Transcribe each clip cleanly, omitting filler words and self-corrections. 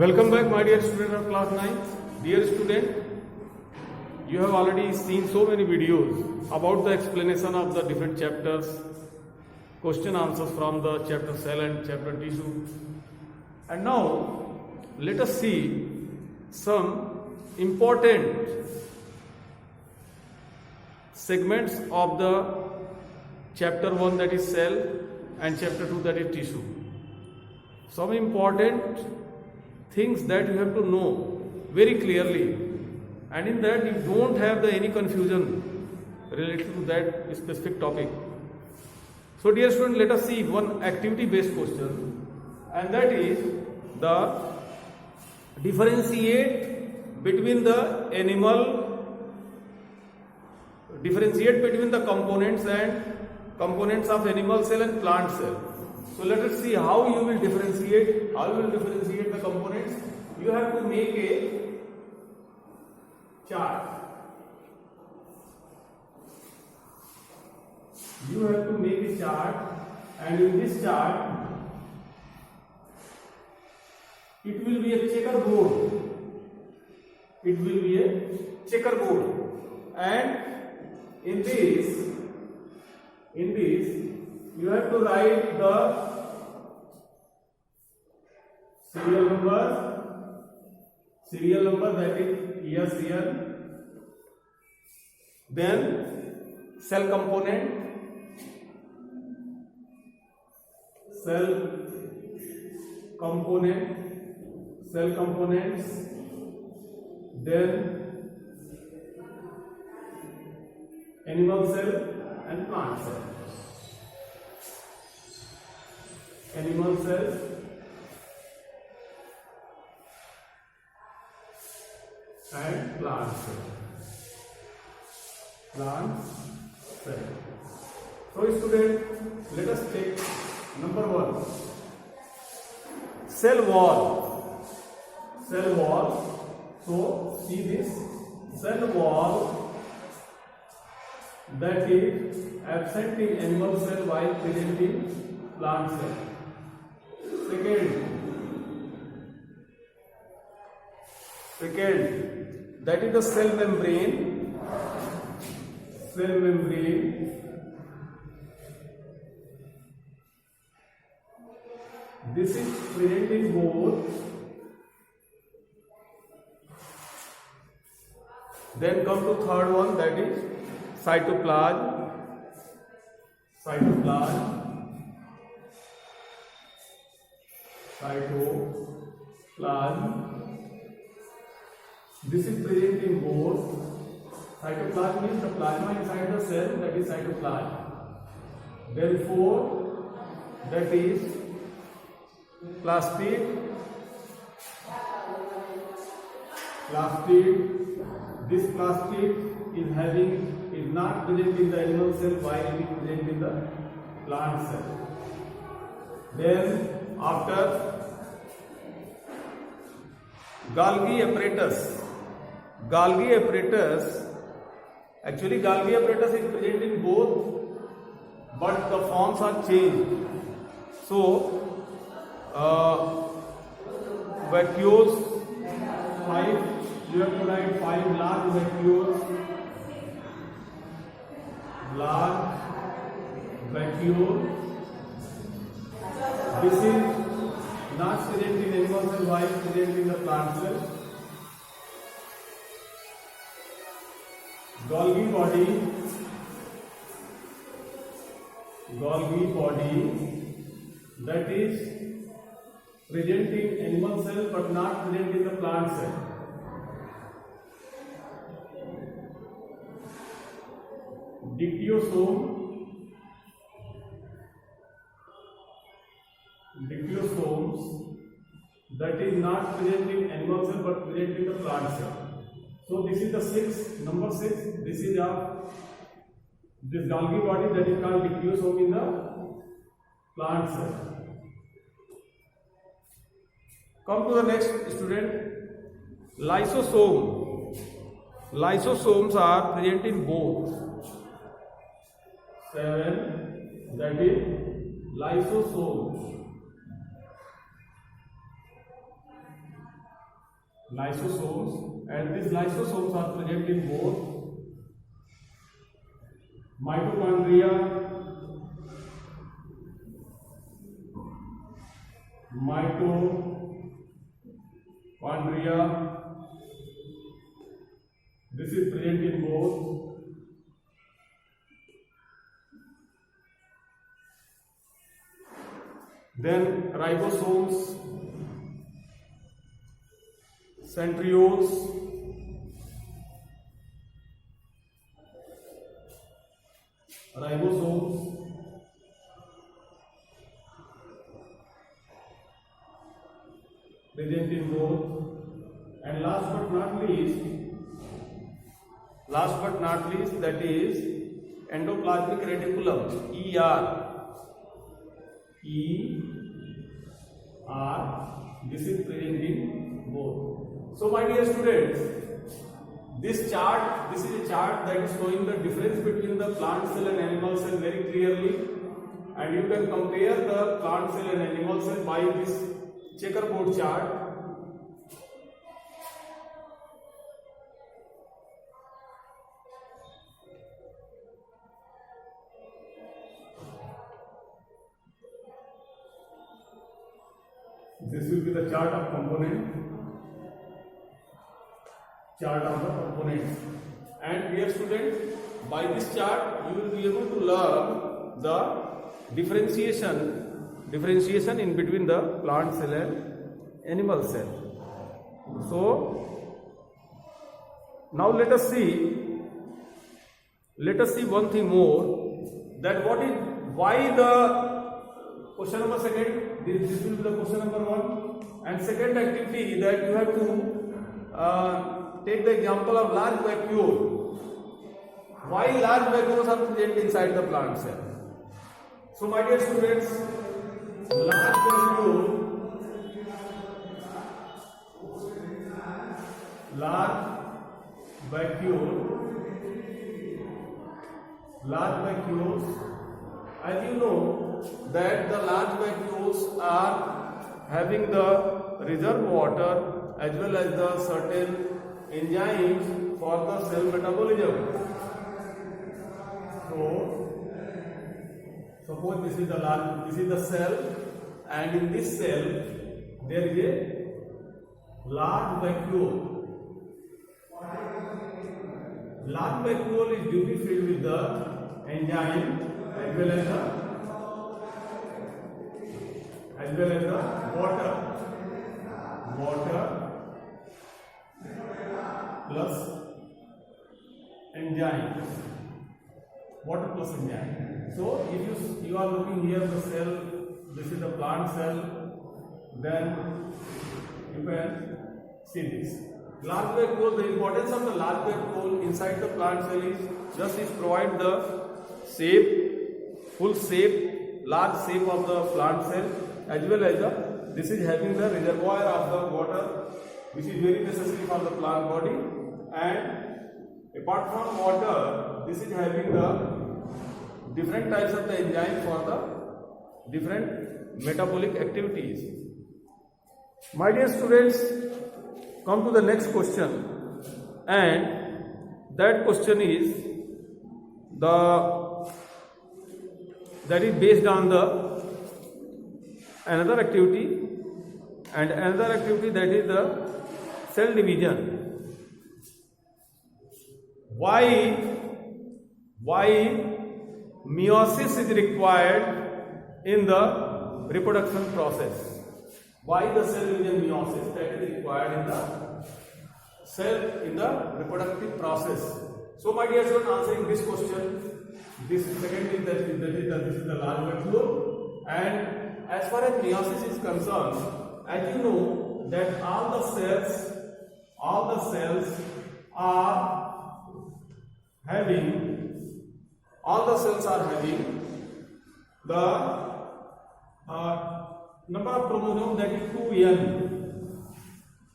Welcome back, my dear student of class 9. Dear student, you have already seen so many videos about the explanation of the different chapters, question answers from the chapter cell and chapter tissue. And now, let us see some important segments of the chapter 1, that is cell, and chapter 2, that is tissue. Some important things that you have to know very clearly, and in that you don't have any confusion related to that specific topic. So dear student, let us see one activity based question, and that is the differentiate between the components of animal cell and plant cell. So let us see how you will differentiate the components. You have to make a chart. And in this chart it will be a checkerboard. And in this you have to write the serial number, that is ESCN, then cell components, then animal cell and plant cell. Animal cells and plant cell. So student, let us take number 1, cell wall. So see this cell wall that is absent in animal cell while present in plant cell. Second, that is the cell membrane. This is present in both. Then come to third one, that is cytoplasm. This is present in both. Cytoplasm means the plasma inside the cell, that is cytoplasm. Therefore, that is plasmid. This plasmid is not present in the animal cell while it is present in the plant cell. Then after Golgi apparatus. Actually Golgi apparatus is present in both, but the forms are changed. So vacuoles 5, you have to write 5 large vacuoles. This is not present in animal cell while present in the plant cell. Golgi body, that is present in animal cell but not present in the plant cell. Dictyosome, that is not present in animal cell but present in the plant cell. So this is the number 6. This is this Golgi body, that is called dictyosome in the plant cell. Come to the next student, lysosome. Lysosomes are present in both. 7, that is lysosomes. lysosomes, and these lysosomes are present in both mitochondria, this is present in both then ribosomes, centrioles, present in both, and last but not least, that is endoplasmic reticulum, ER, this is present in both. So my dear students, this is a chart that is showing the difference between the plant cell and animal cell very clearly, and you can compare the plant cell and animal cell by this checkerboard chart. This will be the chart of components. And dear students, by this chart you will be able to learn the differentiation in between the plant cell and animal cell. So now let us see one thing more, that why the question number second, this will be the question number 1, and second activity that you have to take the example of large vacuole. Why large vacuoles are present inside the plant cell? So my dear students, large vacuoles, as you know that the large vacuoles are having the reserve water as well as the certain enzymes for the cell metabolism. So suppose this is the cell, and in this cell there is a large vacuole. Large vacuole is duly filled with the enzyme as well as the water plus enzymes. So if you are looking here the cell, this is the plant cell, then you can see this. Large vacuole, the importance of the large vacuole inside the plant cell is just provide the full shape, large shape of the plant cell, as well as this is having the reservoir of the water, which is very necessary for the plant body, and apart from water, this is having the different types of the enzyme for the different metabolic activities. My dear students, come to the next question, and that question is that is based on another activity, and another activity, that is the cell division. Why meiosis is required in the reproduction process? Why the cell division meiosis that is required in the reproductive process? So my dear students, answering this question, this second is this is the large vacuole, and as far as meiosis is concerned, as you know that all the cells are having the number of chromosomes, that is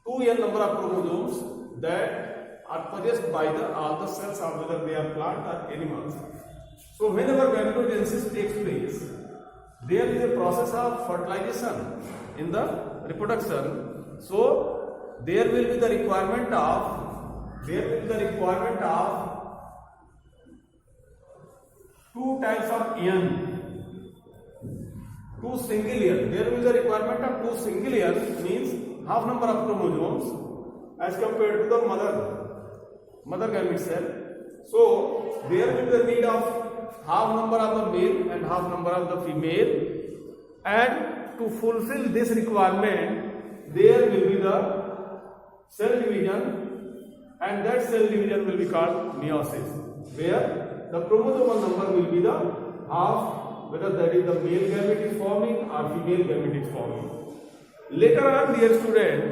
2n number of chromosomes that are possessed by all the cells, or whether they are plant or animals. So whenever gametogenesis takes place, there is a process of fertilization in the reproduction. So there will be the requirement of two types of ion. Two single ion. There will be the requirement of two single ion, means half number of chromosomes as compared to the mother gamete cell. So there will be the need of half number of the male and half number of the female, and to fulfill this requirement there will be the cell division, and that cell division will be called meiosis, where the chromosomal number will be the half, whether that is the male gamete is forming or female gamete is forming. Later on, dear student,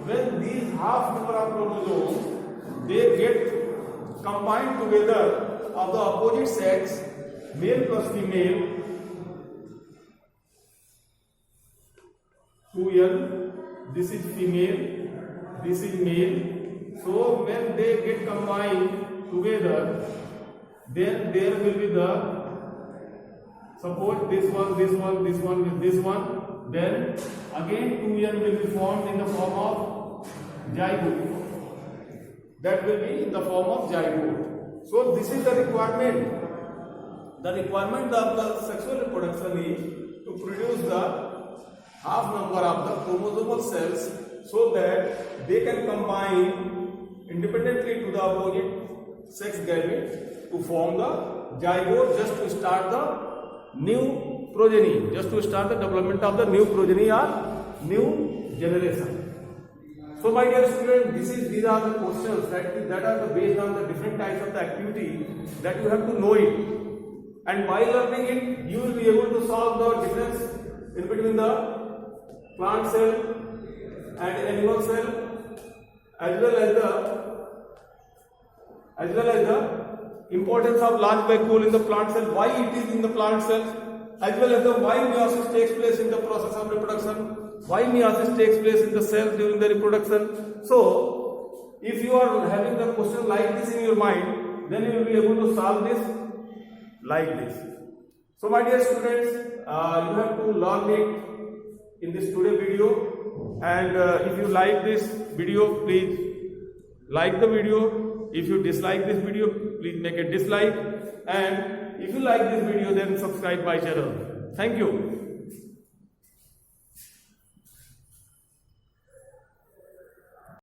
when these half number of chromosomes they get combined together of the opposite sex, male plus female, 2N, this is female, this is male. So when they get combined together, then there will be the, suppose this one with this one, then again 2N will be formed in the form of zygote. That will be in the form of zygote. So this is the requirement. The requirement of the sexual reproduction is to produce the half number of the chromosomal cells so that they can combine independently to the opposite sex gamete to form the zygote, just to start the new progeny, just to start the development of the new progeny or new generation. So my dear students, these are the questions that are based on the different types of the activity that you have to know it, and by learning it you will be able to solve the difference in between the plant cell and animal cell, as well as the importance of large vacuole in the plant cell, why it is in the plant cell, as well as the why meiosis takes place in the process of reproduction, why meiosis takes place in the cell during the reproduction. So if you are having the question like this in your mind, then you will be able to solve this like this. So my dear students, you have to learn it in this today video, and if you like this video, please like the video. If you dislike this video, please make a dislike, and if you like this video, then subscribe my channel. Thank you.